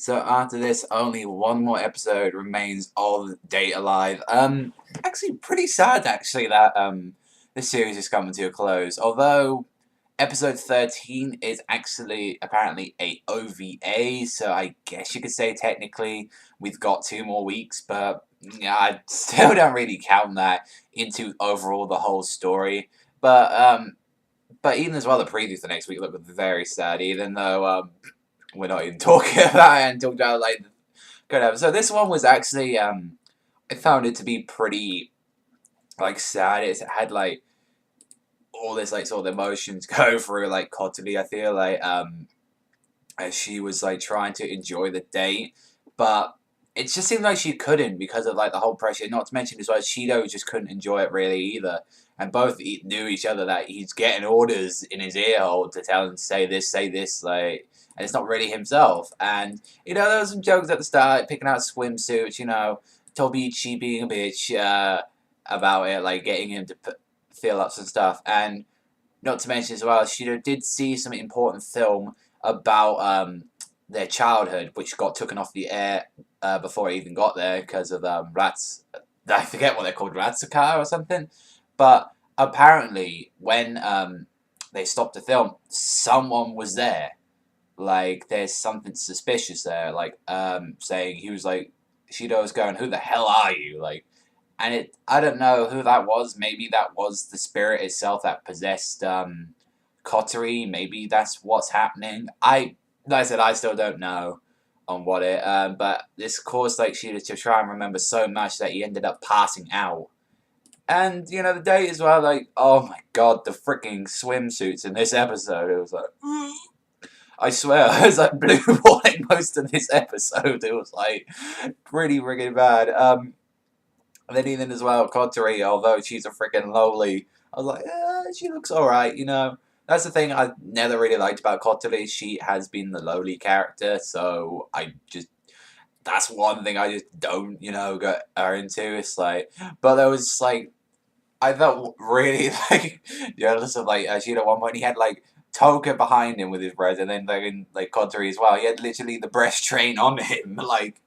So after this, only one more episode remains of Date Alive. Actually, pretty sad actually that this series is coming to a close. Although episode 13 is actually apparently a OVA, so I guess you could say technically we've got 2 more weeks, but yeah, I still don't really count that into overall the whole story. But even as well, the previews for next week look very sad, even though we're not even talking about it and talking about like the good episode. This one was actually I found it to be pretty like sad. It had like all this like sort of emotions go through like Kotobi. I feel like as she was like trying to enjoy the date, but it just seemed like she couldn't because of like the whole pressure. Not to mention as well, Shido just couldn't enjoy it really either, and both knew each other that he's getting orders in his ear hole to tell him to say this, like, and it's not really himself. And there were some jokes at the start, picking out swimsuits, Tobichi being a bitch about it, like getting him to fill up some stuff, and not to mention as well, Shido did see some important film about their childhood, which got taken off the air before it even got there because of rats. I forget what they're called, Ratsuka or something. But apparently, when they stopped the film, someone was there. Like, there's something suspicious there. Like, saying he was like, Shido was going, "Who the hell are you?" Like, and I don't know who that was. Maybe that was the spirit itself that possessed Kotori. Maybe that's what's happening. Like I said, I still don't know on what it. But this caused like Shido to try and remember so much that he ended up passing out. And the date as well. Like, oh my god, the freaking swimsuits in this episode. It was like, I swear, I was like blue balling most of this episode. It was like pretty friggin' bad. And then even as well, Kotori, although she's a freaking lowly, I was like, she looks alright, That's the thing I never really liked about Kotori. She has been the lowly character, so that's one thing I just don't, get her into. It's like, but there was like, I felt really like jealous of like Shido at one point. He had like Tohka behind him with his breast, and then like in like Kotori as well. He had literally the breast train on him, like.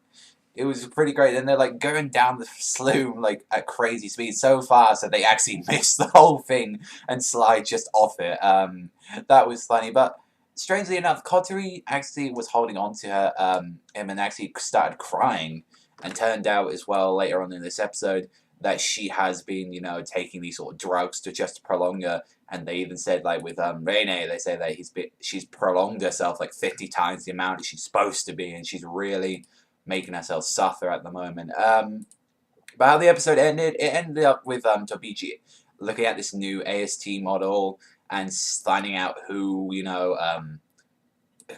It was pretty great. And they're like going down the slume like at crazy speed so fast that they actually missed the whole thing and slide just off it. That was funny. But strangely enough, Kotori actually was holding on to him and actually started crying. And turned out as well later on in this episode that she has been, taking these sort of drugs to just prolong her. And they even said like with Reine, they say that she's prolonged herself like 50 times the amount that she's supposed to be, and she's really making herself suffer at the moment. But how the episode ended, it ended up with Tobichi looking at this new AST model and finding out who,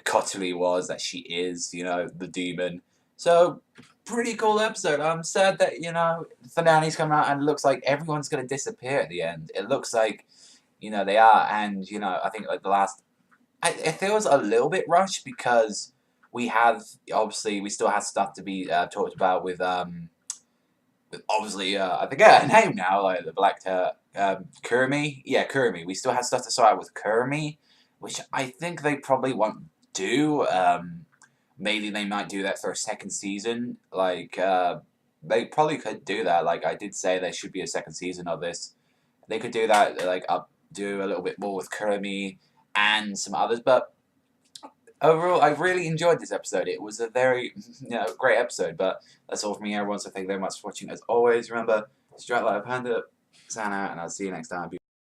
Kotori was, that she is, the demon. So, pretty cool episode. I'm sad that, finale's coming out and it looks like everyone's going to disappear at the end. It looks like, they are. And, I think like the last... it feels a little bit rushed because we still have stuff to be talked about with obviously I forget her name now, like the black Kuruimi. Yeah, Kuruimi. We still have stuff to sort out with Kuruimi, which I think they probably won't do. Maybe they might do that for a second season. Like they probably could do that. Like I did say, there should be a second season of this. They could do that. Like do a little bit more with Kuruimi and some others, but. Overall, I really enjoyed this episode. It was a very, great episode. But that's all from me, everyone. So thank you very much for watching. As always, remember, Shido Panda, sign out, and I'll see you next time.